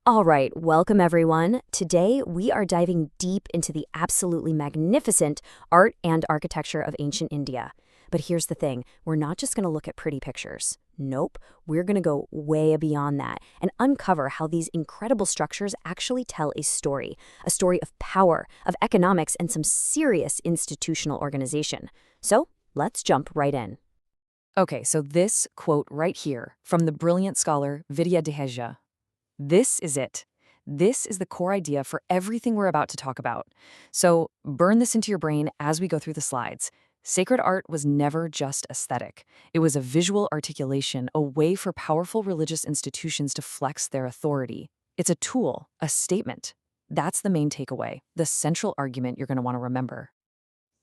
All right, welcome everyone. Today we are diving deep into the absolutely magnificent art and architecture of ancient India. But here's the thing, we're not just going to look at pretty pictures. Nope, we're going to go way beyond that and uncover how these incredible structures actually tell a story of power, of economics, and some serious institutional organization. So let's jump right in. Okay, so this quote right here from the brilliant scholar Vidya Deheja. This is it. This is the core idea for everything we're about to talk about. So burn this into your brain as we go through the slides. Sacred art was never just aesthetic. It was a visual articulation, a way for powerful religious institutions to flex their authority. It's a tool, a statement. That's the main takeaway, the central argument you're going to want to remember.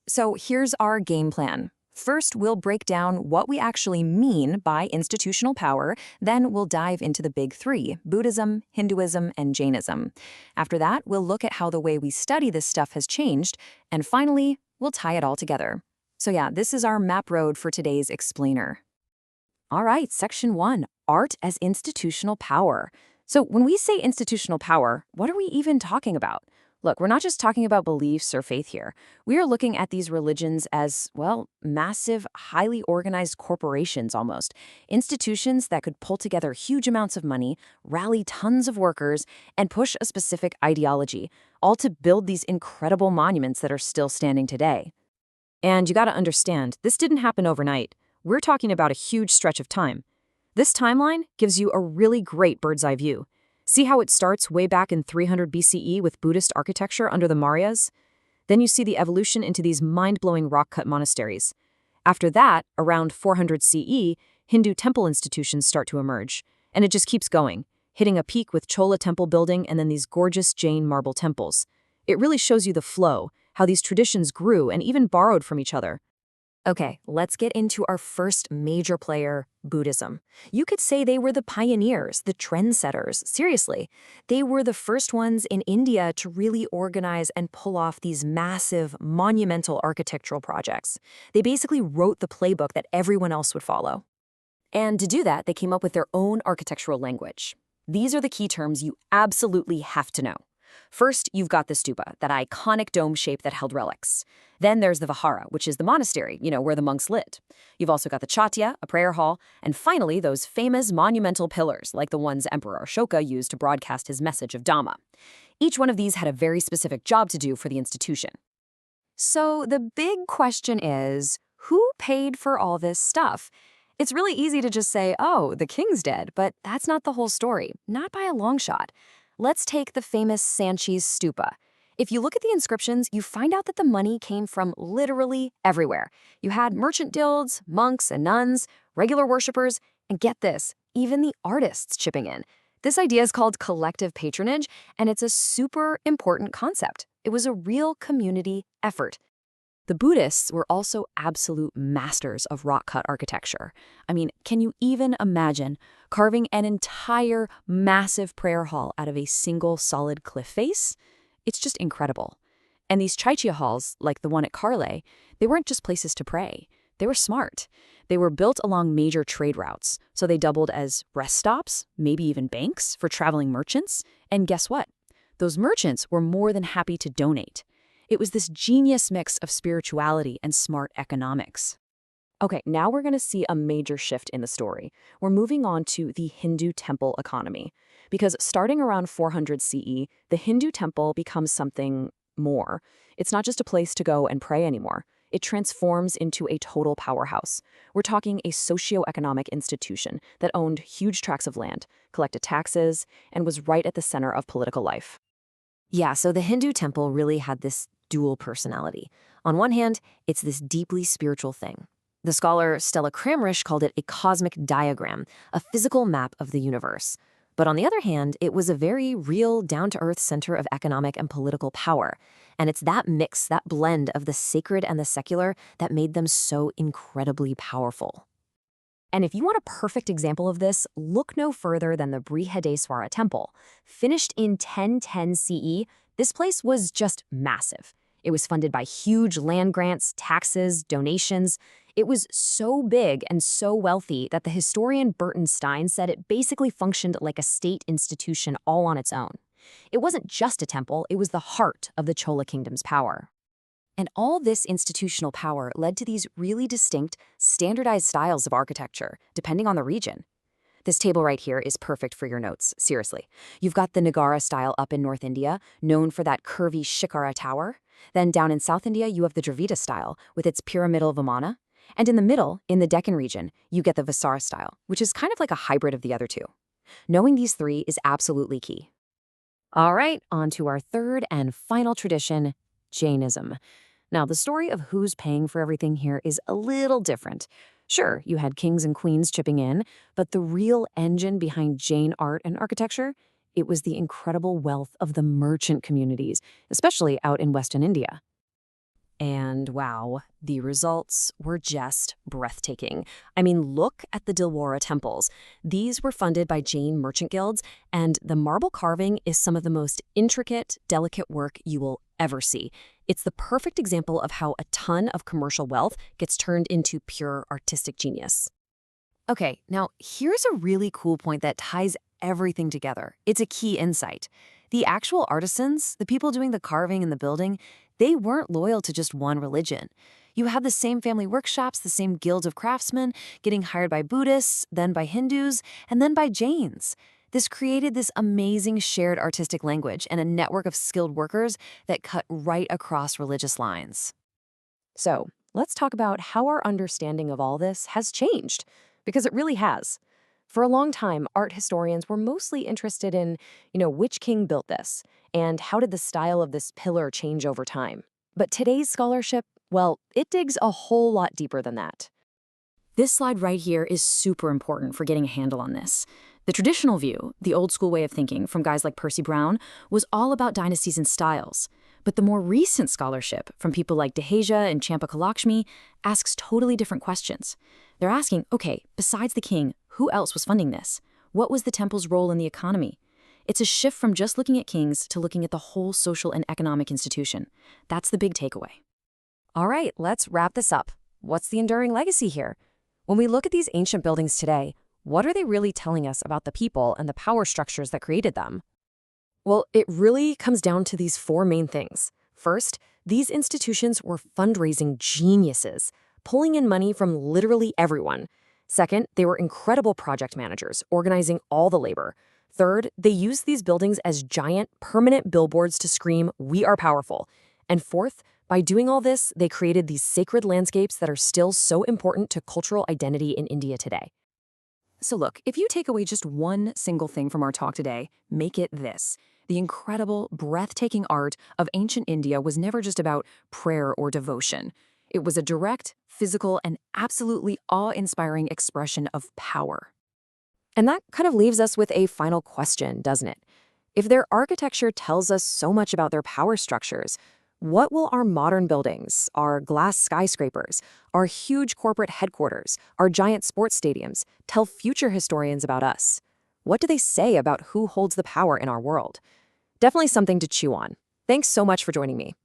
So here's our game plan. First, we'll break down what we actually mean by institutional power. Then we'll dive into the big three: Buddhism, Hinduism, and Jainism. After that, we'll look at how the way we study this stuff has changed. And finally, we'll tie it all together. So yeah, this is our map road for today's explainer. All right, section 1, art as institutional power. So when we say institutional power, what are we even talking about? Look, we're not just talking about beliefs or faith here. We are looking at these religions as, well, massive, highly organized corporations almost. Institutions that could pull together huge amounts of money, rally tons of workers, and push a specific ideology, all to build these incredible monuments that are still standing today. And you gotta understand, this didn't happen overnight. We're talking about a huge stretch of time. This timeline gives you a really great bird's-eye view. See how it starts way back in 300 BCE with Buddhist architecture under the Mauryas? Then you see the evolution into these mind-blowing rock-cut monasteries. After that, around 400 CE, Hindu temple institutions start to emerge. And it just keeps going, hitting a peak with Chola temple building and then these gorgeous Jain marble temples. It really shows you the flow, how these traditions grew and even borrowed from each other. Okay, let's get into our first major player, Buddhism. You could say they were the pioneers, the trendsetters. Seriously, they were the first ones in India to really organize and pull off these massive, monumental architectural projects. They basically wrote the playbook that everyone else would follow. And to do that, they came up with their own architectural language. These are the key terms you absolutely have to know. First, you've got the stupa, that iconic dome shape that held relics. Then there's the vihara, which is the monastery, where the monks lived. You've also got the chatya, a prayer hall, and finally those famous monumental pillars, like the ones Emperor Ashoka used to broadcast his message of Dhamma. Each one of these had a very specific job to do for the institution. So the big question is, who paid for all this stuff? It's really easy to just say, oh, the king's dead, but that's not the whole story, not by a long shot. Let's take the famous Sanchi's stupa. If you look at the inscriptions, you find out that the money came from literally everywhere. You had merchant guilds, monks and nuns, regular worshippers, and get this, even the artists chipping in. This idea is called collective patronage, and it's a super important concept. It was a real community effort. The Buddhists were also absolute masters of rock-cut architecture. I mean, can you even imagine carving an entire massive prayer hall out of a single solid cliff face? It's just incredible. And these chaitya halls, like the one at Karle, they weren't just places to pray. They were smart. They were built along major trade routes, so they doubled as rest stops, maybe even banks for traveling merchants. And guess what? Those merchants were more than happy to donate. It was this genius mix of spirituality and smart economics. Okay, now we're going to see a major shift in the story. We're moving on to the Hindu temple economy. Because starting around 400 CE, the Hindu temple becomes something more. It's not just a place to go and pray anymore. It transforms into a total powerhouse. We're talking a socio-economic institution that owned huge tracts of land, collected taxes, and was right at the center of political life. Yeah, so the Hindu temple really had this dual personality. On one hand, it's this deeply spiritual thing. The scholar Stella Kramrisch called it a cosmic diagram, a physical map of the universe. But on the other hand, it was a very real, down-to-earth center of economic and political power. And it's that mix, that blend of the sacred and the secular that made them so incredibly powerful. And if you want a perfect example of this, look no further than the Brihadeswara Temple. Finished in 1010 CE, this place was just massive. It was funded by huge land grants, taxes, donations. It was so big and so wealthy that the historian Burton Stein said it basically functioned like a state institution all on its own. It wasn't just a temple, it was the heart of the Chola kingdom's power. And all this institutional power led to these really distinct, standardized styles of architecture, depending on the region. This table right here is perfect for your notes, seriously. You've got the Nagara style up in North India, known for that curvy Shikara tower. Then down in South India, you have the Dravida style, with its pyramidal Vimana. And in the middle, in the Deccan region, you get the Visara style, which is kind of like a hybrid of the other two. Knowing these three is absolutely key. All right, on to our third and final tradition, Jainism. Now, the story of who's paying for everything here is a little different. Sure, you had kings and queens chipping in, but the real engine behind Jain art and architecture, it was the incredible wealth of the merchant communities, especially out in Western India. And wow, the results were just breathtaking. I mean, look at the Dilwara temples. These were funded by Jain merchant guilds, and the marble carving is some of the most intricate, delicate work you will ever see. It's the perfect example of how a ton of commercial wealth gets turned into pure artistic genius. Okay, now here's a really cool point that ties everything together. It's a key insight. The actual artisans, the people doing the carving and the building, they weren't loyal to just one religion. You had the same family workshops, the same guilds of craftsmen, getting hired by Buddhists, then by Hindus, and then by Jains. This created this amazing shared artistic language and a network of skilled workers that cut right across religious lines. So, let's talk about how our understanding of all this has changed, because it really has. For a long time, art historians were mostly interested in, which king built this, and how did the style of this pillar change over time. But today's scholarship, well, it digs a whole lot deeper than that. This slide right here is super important for getting a handle on this. The traditional view, the old school way of thinking from guys like Percy Brown, was all about dynasties and styles. But the more recent scholarship from people like Deheja and Champakalakshmi asks totally different questions. They're asking, okay, besides the king, who else was funding this? What was the temple's role in the economy? It's a shift from just looking at kings to looking at the whole social and economic institution. That's the big takeaway. All right, let's wrap this up. What's the enduring legacy here? When we look at these ancient buildings today, what are they really telling us about the people and the power structures that created them? Well, it really comes down to these four main things. First, these institutions were fundraising geniuses, pulling in money from literally everyone. Second, they were incredible project managers, organizing all the labor. Third, they used these buildings as giant, permanent billboards to scream, "We are powerful." And fourth, by doing all this, they created these sacred landscapes that are still so important to cultural identity in India today. So look, if you take away just one single thing from our talk today, make it this. The incredible, breathtaking art of ancient India was never just about prayer or devotion. It was a direct, physical, and absolutely awe-inspiring expression of power. And that kind of leaves us with a final question, doesn't it? If their architecture tells us so much about their power structures, what will our modern buildings, our glass skyscrapers, our huge corporate headquarters, our giant sports stadiums tell future historians about us? What do they say about who holds the power in our world? Definitely something to chew on. Thanks so much for joining me.